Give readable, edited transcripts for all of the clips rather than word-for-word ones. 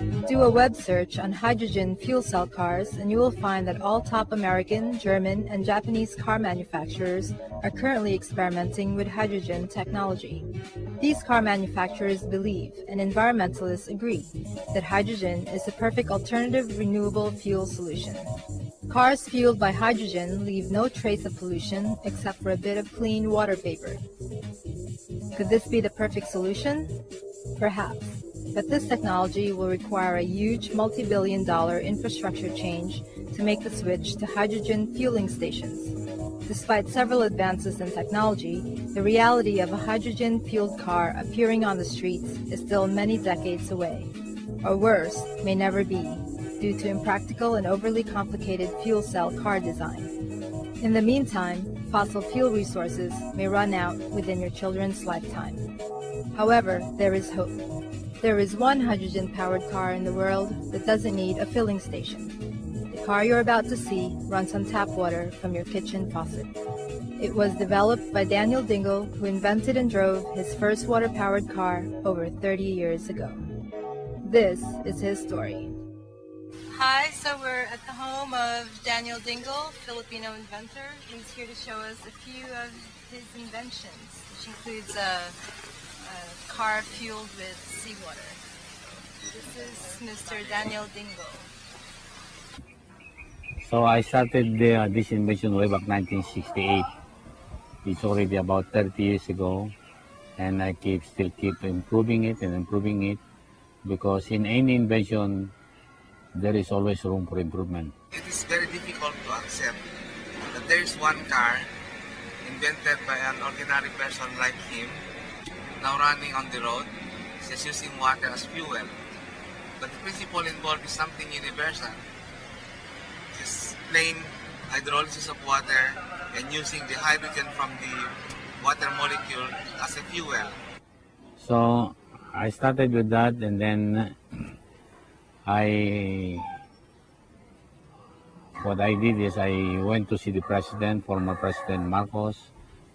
Do a web search on hydrogen fuel cell cars and you will find that all top American, German, and Japanese car manufacturers are currently experimenting with hydrogen technology. These car manufacturers believe, and environmentalists agree, that hydrogen is the perfect alternative renewable fuel solution. Cars fueled by hydrogen leave no trace of pollution except for a bit of clean water vapor. Could this be the perfect solution? Perhaps. But this technology will require a huge multi-billion-dollar infrastructure change to make the switch to hydrogen fueling stations. Despite several advances in technology, the reality of a hydrogen-fueled car appearing on the streets is still many decades away, or worse, may never be, due to impractical and overly complicated fuel cell car design. In the meantime, fossil fuel resources may run out within your children's lifetime. However, there is hope. There is one hydrogen-powered car in the world that doesn't need a filling station. The car you're about to see runs on tap water from your kitchen faucet. It was developed by Daniel Dingle, who invented and drove his first water-powered car over 30 years ago. This is his story. Hi, so we're at the home of Daniel Dingle, Filipino inventor. He's here to show us a few of his inventions, which includes a car fueled with seawater. This is Mr. Daniel Dingle. So I started this invention way back 1968. It's already about 30 years ago, and I still keep improving it because in any invention there is always room for improvement. It is very difficult to accept that there is one car invented by an ordinary person like him, now running on the road, just using water as fuel. But the principle involved is something universal. Just plain hydrolysis of water and using the hydrogen from the water molecule as a fuel. So I started with that, and then what I did is I went to see the president, former President Marcos,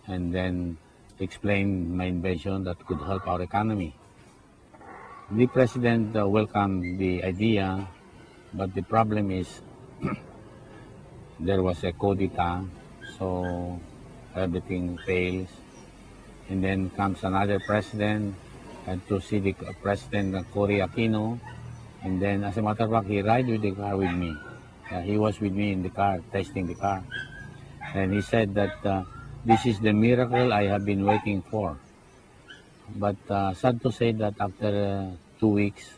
and then explained my invention that could help our economy. The president welcomed the idea, but the problem is there was a coup d'etat, so everything fails. And then comes another president to see the President Cory Aquino, and then as a matter of fact, he ride with the car with me. He was with me in the car, testing the car. And he said that this is the miracle I have been waiting for. But sad to say that after 2 weeks,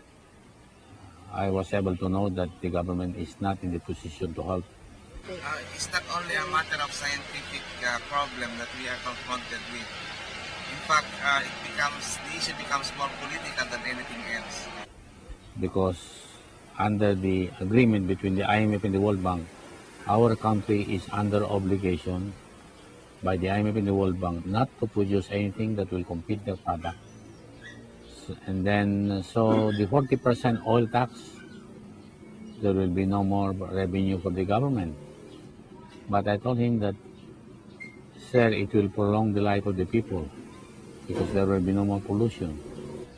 I was able to know that the government is not in the position to help. It's not only a matter of scientific problem that we are confronted with. In fact, the issue becomes more political than anything else. Because under the agreement between the IMF and the World Bank, our country is under obligation by the IMF and the World Bank not to produce anything that will compete their product. And then, so the 40% oil tax, there will be no more revenue for the government. But I told him that, sir, it will prolong the life of the people because there will be no more pollution.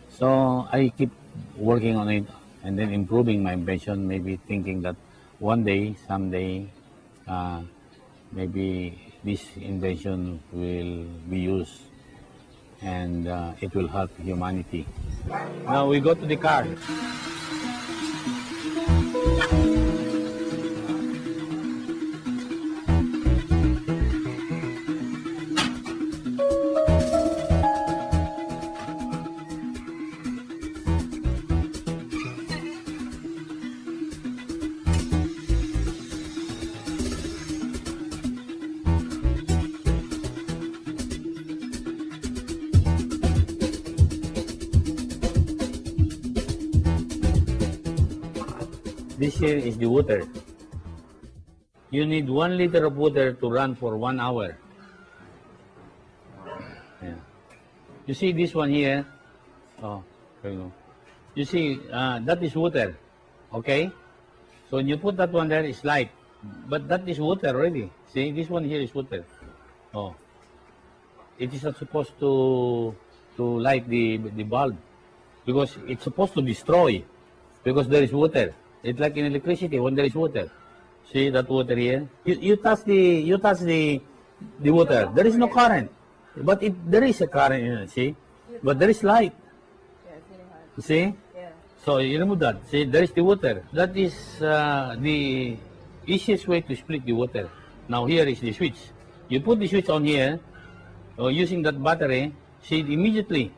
So I keep working on it and then improving my invention, maybe thinking that one day, someday, maybe this invention will be used and it will help humanity. Now we go to the car. This here is the water. You need 1 liter of water to run for 1 hour. Yeah. You see this one here? Oh, there you go. You see, that is water, okay? So when you put that one there, it's light. But that is water already. See, this one here is water. Oh. It is not supposed to light the bulb because it's supposed to destroy. because there is water. It's like in electricity when there is water. See that water here? You touch the water. There is no current, but there is a current in it. See, but there is light. Yeah, it's really hard. See? Yeah. So you remove that. See, there is the water. That is the easiest way to split the water. Now here is the switch. You put the switch on here, using that battery. See, immediately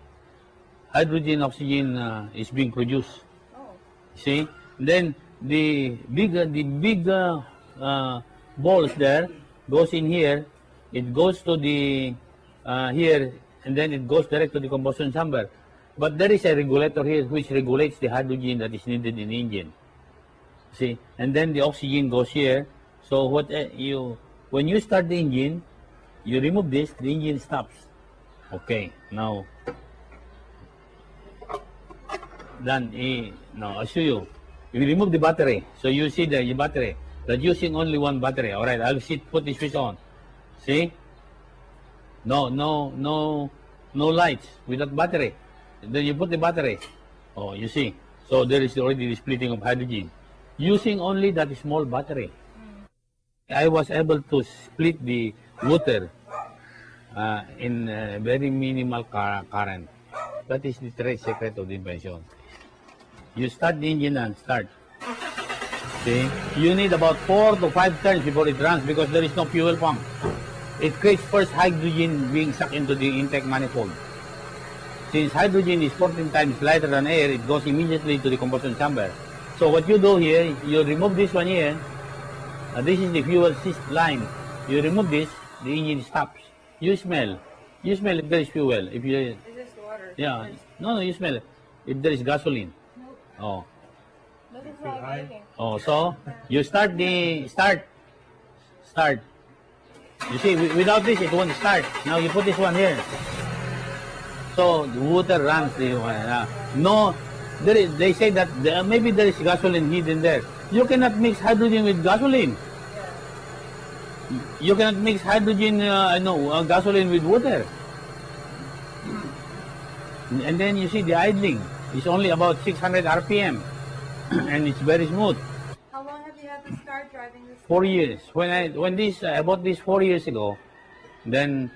hydrogen, oxygen is being produced. Oh. See, then the big balls there goes in here. It goes to the here, and then it goes direct to the combustion chamber. But there is a regulator here which regulates the hydrogen that is needed in the engine. See, and then the oxygen goes here. So when you start the engine, you remove this, the engine stops. Okay, now then now I'll show you. You remove the battery, so you see the battery. That using only one battery. All right, I'll put the switch on. See? No lights without battery. Then you put the battery. Oh, you see. So there is already the splitting of hydrogen using only that small battery. I was able to split the water in very minimal current. That is the trade secret of the invention. You start the engine and start. See, you need about 4 to 5 turns before it runs because there is no fuel pump. It creates first hydrogen being sucked into the intake manifold. Since hydrogen is 14 times lighter than air, it goes immediately to the combustion chamber. So what you do here, you remove this one here. This is the fuel line. You remove this, the engine stops. You smell if there is fuel. If you, Is this water? yeah, no, you smell it. If there is gasoline. Nope. Oh, Nothing's not working. oh, so you start. You see, without this, it won't start. Now you put this one here. So the water runs. No, they say that maybe there is gasoline hidden there. You cannot mix hydrogen with gasoline. You cannot mix hydrogen, gasoline with water. And then you see the idling is only about 600 RPM, and it's very smooth. How long have you had to start driving this? 4 years. When I bought this 4 years ago, then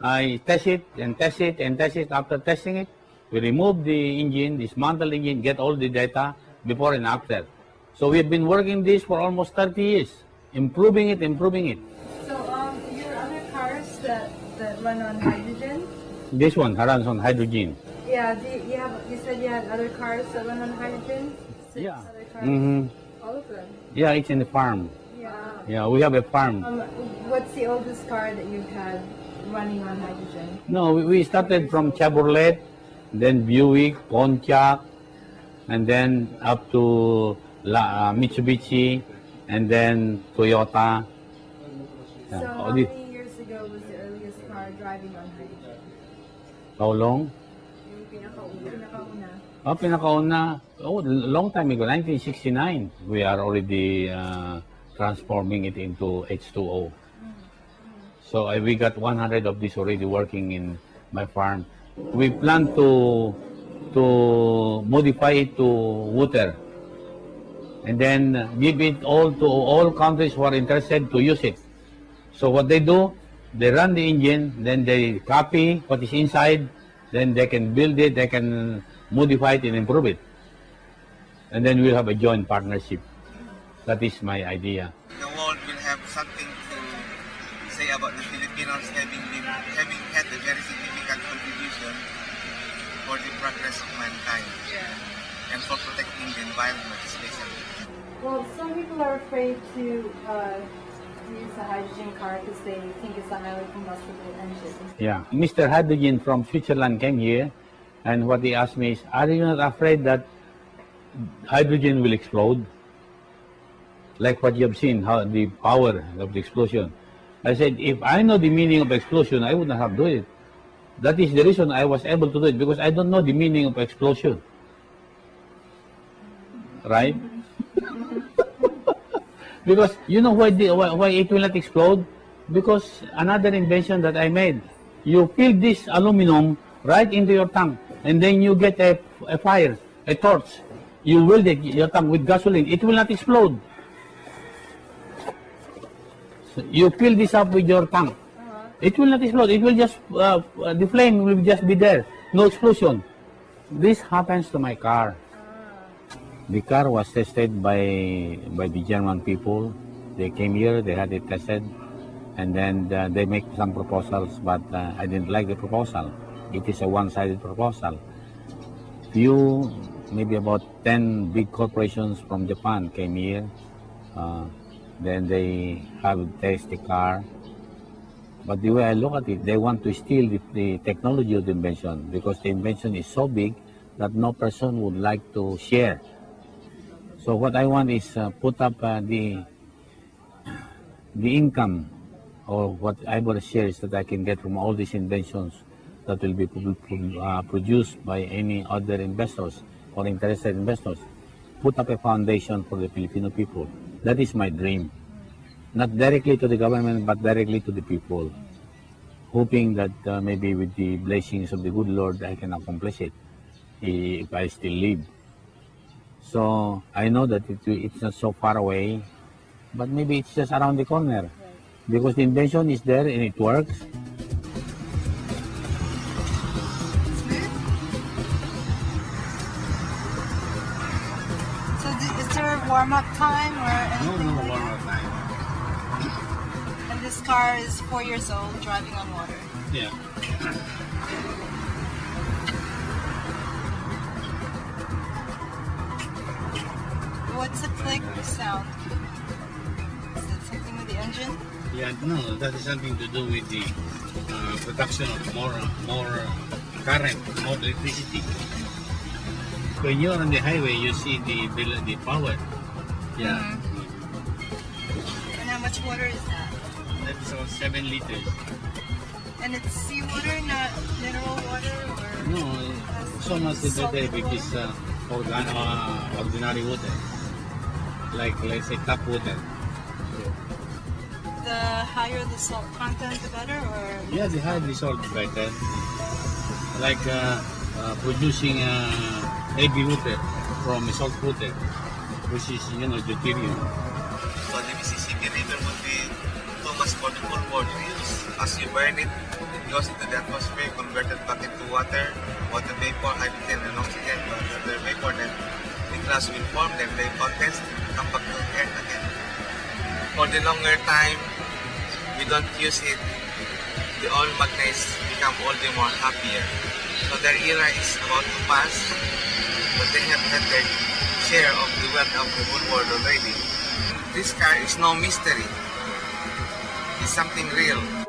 I test it and test it and test it. After testing it, we remove the engine, dismantle the engine, get all the data before and after. So we've been working this for almost 30 years, improving it. So your other cars that run on hydrogen? This one runs on hydrogen. Yeah, you said you had other cars that run on hydrogen? Six Yeah. other cars? Mm-hmm. All of them? Yeah, it's in the farm. Yeah. Yeah, we have a farm. What's the oldest car that you've had running on hydrogen? No, we started from Chevrolet, then Buick, Pontiac, and then up to Mitsubishi, and then Toyota. So how many years ago was the earliest car driving on hydrogen? How long? Yung pinakauna. Pinakauna, long time ago, 1969. We are already transforming it into H.H.O. So we got 100 of these already working in my farm. We plan to modify it to water, and then give it all to all countries who are interested to use it. So what they do, they run the engine, then they copy what is inside, then they can build it, they can modify it and improve it. And then we'll have a joint partnership. That is my idea. The world will have something to say about the Filipinos having had a very significant contribution for the progress of mankind and for protecting the environment especially. Well, some people are afraid to use a hydrogen car because they think it's a highly combustible engine. Yeah. Mr. Hydrogen from Switzerland came here, and what he asked me is, are you not afraid that hydrogen will explode? Like what you have seen, how the power of the explosion. I said, if I know the meaning of explosion, I would not have done it. That is the reason I was able to do it, because I don't know the meaning of explosion. Right? Because you know why it will not explode? Because another invention that I made, you fill this aluminum right into your tank, and then you get a fire, a torch. You weld your tank with gasoline, it will not explode. So you fill this up with your tank. It will not explode. It will just, the flame will just be there. No explosion. This happens to my car. The car was tested by the German people. They came here, they had it tested, and then they make some proposals, but I didn't like the proposal. It is a one-sided proposal. Maybe about 10 big corporations from Japan came here. Then they have tested the car. But the way I look at it, they want to steal the technology of the invention, because the invention is so big that no person would like to share. So what I want is put up the income, or whatever shares that I can get from all these inventions that will be produced by any other investors or interested investors. Put up a foundation for the Filipino people. That is my dream. Not directly to the government, but directly to the people. Hoping that maybe with the blessings of the good Lord, I can accomplish it if I still live. So I know that it's not so far away, but maybe it's just around the corner. Because the invention is there and it works. So is there a warm-up time or anything? No warm-up time. And this car is 4 years old, driving on water. Yeah. What's the click sound? Is it something with the engine? Yeah, no, that is something to do with the production of more current, more electricity. When you're on the highway, you see the power. Yeah. Mm-hmm. And how much water is that? That is about 7 liters. And it's seawater, not mineral water, or? No, so much better because ordinary water. Like, let's say, tap water. The higher the salt content, the better, or? Yeah, the higher the salt, the better. Like producing heavy water from salt water, which is, deuterium. So the Mississippi River would be too much for the full world use. As you burn it, it goes into the atmosphere, converted back into water vapor, hydrogen, and oxygen. But the vapor, then the clouds will form, then they condense, come back to earth again. For the longer time, we don't use it, the oil magnates become all the more happier. So their era is about to pass, but they have had their share of the wealth of the whole world already. This car is no mystery. It's something real.